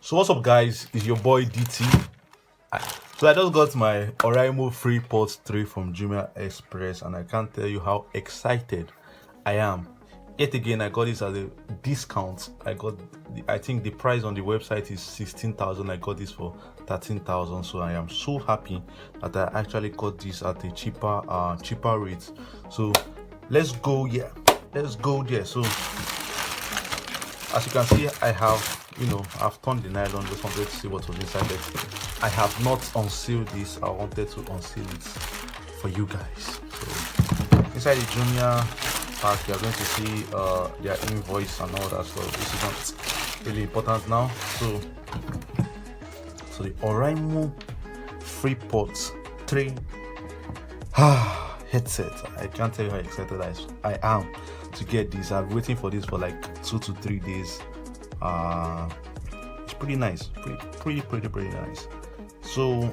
So what's up, guys? It's your boy DT. So I just got my ORAIMO Freepods 3 from Jumia Express, and I can't tell you how excited I am. Yet again, I got this at a discount. I think the price on the website is 16,000. I got this for 13,000. So I am so happy that I actually got this at a cheaper rate. So let's go. Yeah, let's go there. So as you can see, I have, I've turned the nylon. Just wanted to see what was inside it. I have not unsealed this. I wanted to unseal it for you guys. So inside the Jumia pack, you're going to see their invoice and all that stuff. This is not really important now. So the ORAIMO Freepods 3 headset. I can't tell you how excited I am to get this. I've been waiting for this for like 2 to 3 days. It's pretty nice, pretty nice. So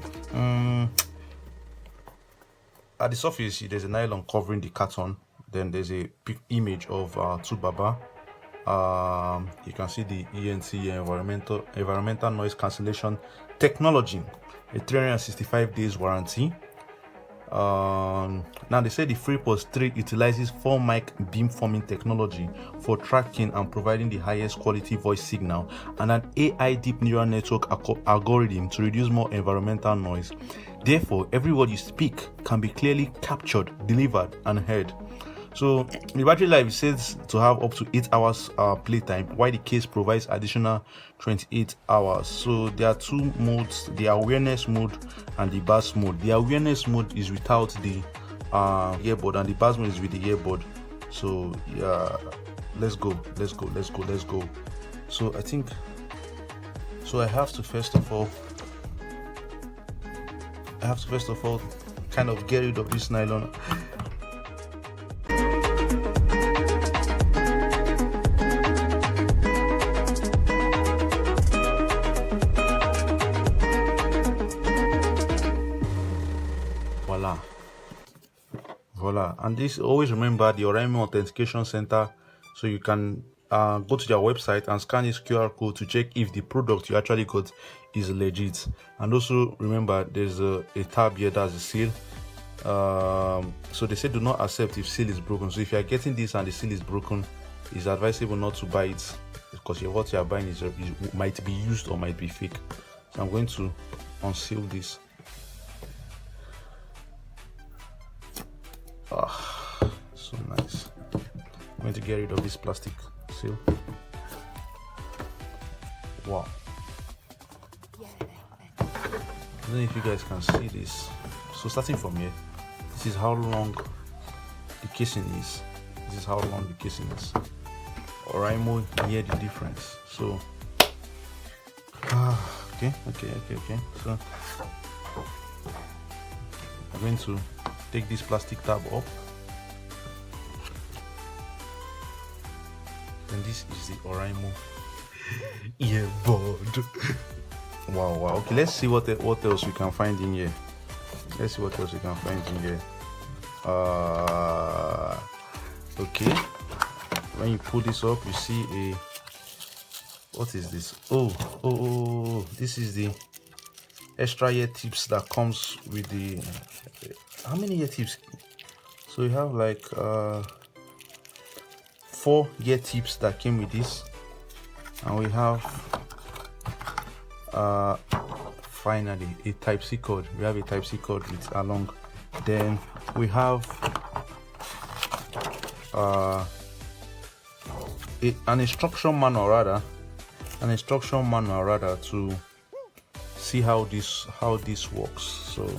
at the surface, there's a nylon covering the carton. Then there's a big image of two baba. You can see the ENT, environmental noise cancellation technology, a 365 days warranty. Now they say the Freepods 3 utilizes 4 mic beamforming technology for tracking and providing the highest quality voice signal, and an AI deep neural network algorithm to reduce more environmental noise. Therefore, every word you speak can be clearly captured, delivered, and heard. So the battery life says to have up to 8 hours playtime, while the case provides additional 28 hours. So there are 2 modes: the awareness mode and the bass mode. The awareness mode is without the earbud, and the bass mode is with the earbud. So yeah, let's go. So I have to first of all kind of get rid of this nylon. Voila. And this, always remember the ORAIMO Authentication Center, so you can go to their website and scan this QR code to check if the product you actually got is legit. And also remember, there's a tab here that's a seal. So they say do not accept if seal is broken. So if you are getting this and the seal is broken, it's advisable not to buy it, because what you are buying might be used or might be fake. So I'm going to unseal this. So nice. I'm going to get rid of this plastic seal. Wow. I don't know if you guys can see this. So starting from here, this is how long the casing is. ORAIMO, hear the difference. So okay. So I'm going to take this plastic tab up, and this is the ORAIMO earbud. Wow. Okay, let's see what else we can find in here. Okay, when you pull this up, you see what is this? Oh, this is the extra ear tips that comes with the how many ear tips? So you have like 4 ear tips that came with this, and we have finally a Type-C cord. We have a Type-C cord with along. Then we have an instruction manual rather to see how this works. So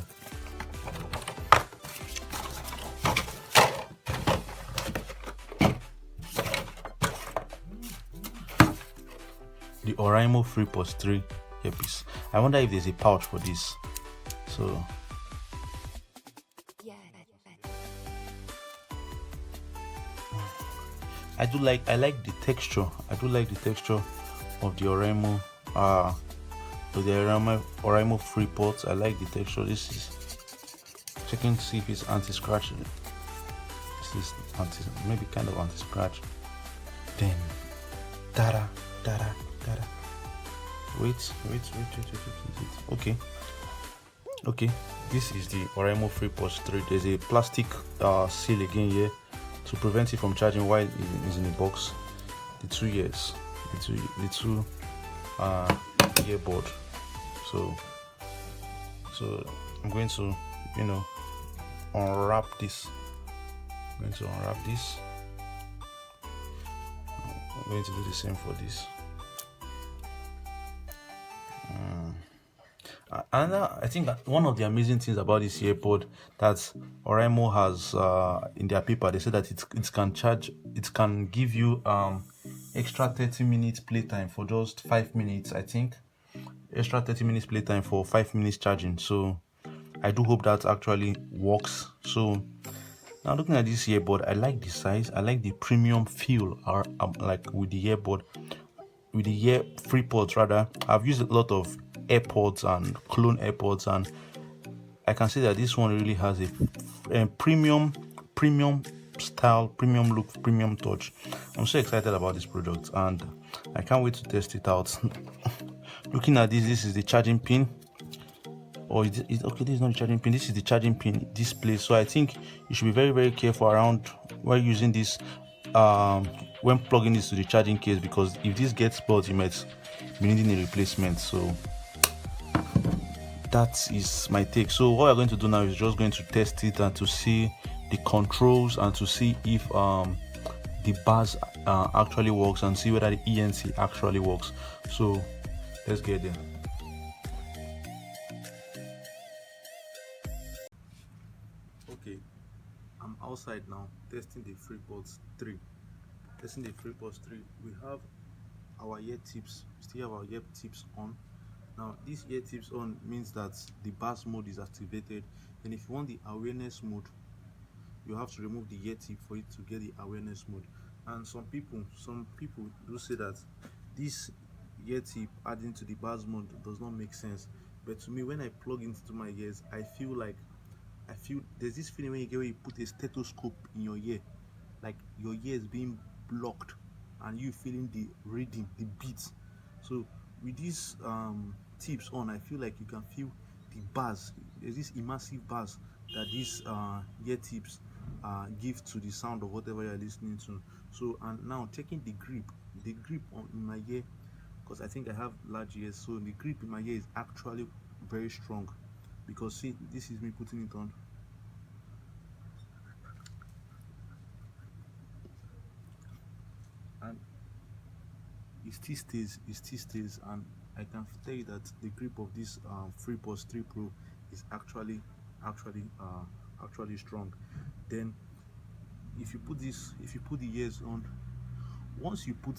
the ORAIMO Freepods 3 earpiece. I wonder if there's a pouch for this. So I like the texture. of the ORAIMO ORAIMO Freepods. I like the texture. This is checking to see if it's anti-scratch. This is maybe kind of anti-scratch. Then Wait. Okay, this is the ORAIMO Freepods 3. There's a plastic seal again here to prevent it from charging while it is in the box. The 2 years, the two earbud. So I'm going to unwrap this. I'm going to do the same for this. And I think that one of the amazing things about this earpod that ORAIMO has in their paper, they say that it can charge, it can give you extra 30 minutes playtime for just 5 minutes. I think extra 30 minutes playtime for 5 minutes charging. So I do hope that actually works. So now looking at this earbud, I like the size, I like the premium feel, or like with the earbud, with the ear FreePods rather. I've used a lot of AirPods and clone AirPods, and I can see that this one really has a premium style, premium look, premium touch. I'm so excited about this product and I can't wait to test it out. Looking at this is the charging pin. Okay, this is not the charging pin, this is the charging pin display. So I think you should be very careful around while using this when plugging this to the charging case, because if this gets spoiled you might be needing a replacement. So that is my take. So what we're going to do now is just going to test it and to see the controls and to see if the buzz actually works and see whether the ENC actually works. So let's get there. Okay, I'm outside now testing the FreePods 3. We have our ear tips, still have our ear tips on. Now this ear tips on means that the bass mode is activated, and if you want the awareness mode, you have to remove the ear tip for it to get the awareness mode. And some people do say that this ear tip adding to the bass mode does not make sense, but to me, when I plug into my ears, I feel there's this feeling when you get where you put a stethoscope in your ear, like your ear is being blocked and you feeling the reading, the beats. So with these tips on, I feel like you can feel the buzz. There's this immersive buzz that these ear tips give to the sound of whatever you're listening to. So, and now checking the grip in my ear, because I think I have large ears, so the grip in my ear is actually very strong. Because see, this is me putting it on, and it still stays, and I can tell you that the grip of this FreePods 3 Pro is actually strong. Then if you put the ears on, once you put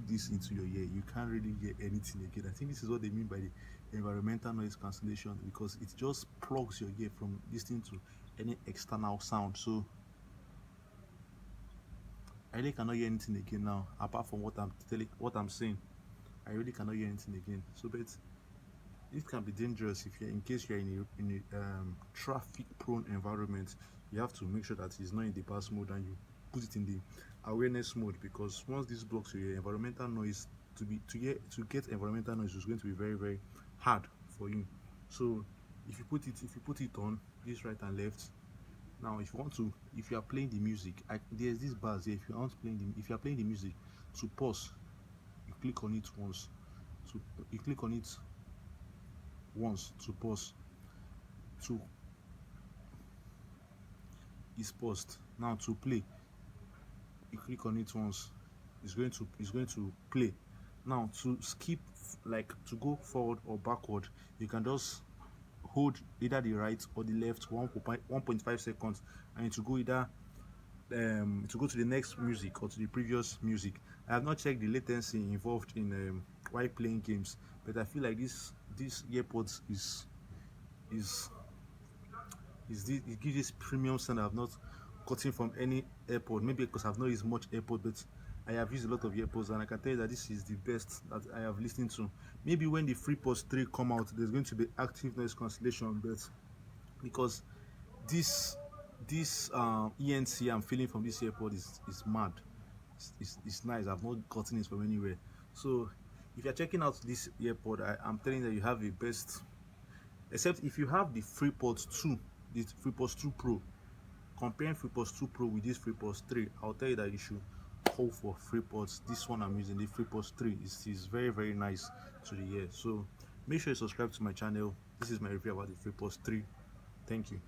this into your ear, you can't really hear anything again. I think this is what they mean by the environmental noise cancellation, because it just plugs your ear from listening to any external sound. So I really cannot hear anything again now, apart from what I'm saying. I really cannot hear anything again. So, but it can be dangerous if you're in case you're in a traffic-prone environment. You have to make sure that it's not in the bass mode and you put it in the awareness mode, because once this blocks your environmental noise, to get environmental noise is going to be very hard for you. So if you put it on this right and left. Now if you are playing the music, there's this bars here. If you are playing the music, to pause, you click on it once. You click on it once to pause. To is paused. Now to play, you click on it once. It's going to play. Now to skip, like to go forward or backward, you can just hold either the right or the left 1.5 seconds, and to go either to go to the next music or to the previous music. I have not checked the latency involved in while playing games, but I feel like this earpods it gives this premium sound I've not gotten from any AirPod. Maybe because I've not used much AirPod, but I have used a lot of AirPods, and I can tell you that this is the best that I have listened to. Maybe when the FreePods 3 come out, there's going to be active noise cancellation, but because this ENC I'm feeling from this AirPod is mad. It's nice. I've not gotten it from anywhere. So if you're checking out this earpod, I'm telling you that you have the best. Except if you have the FreePods 2, this FreePods 2 Pro, comparing FreePods 2 Pro with this FreePods 3, I'll tell you that you should call for FreePods. This one I'm using, the FreePods 3, is very, very nice to the ear. So make sure you subscribe to my channel. This is my review about the FreePods 3. Thank you.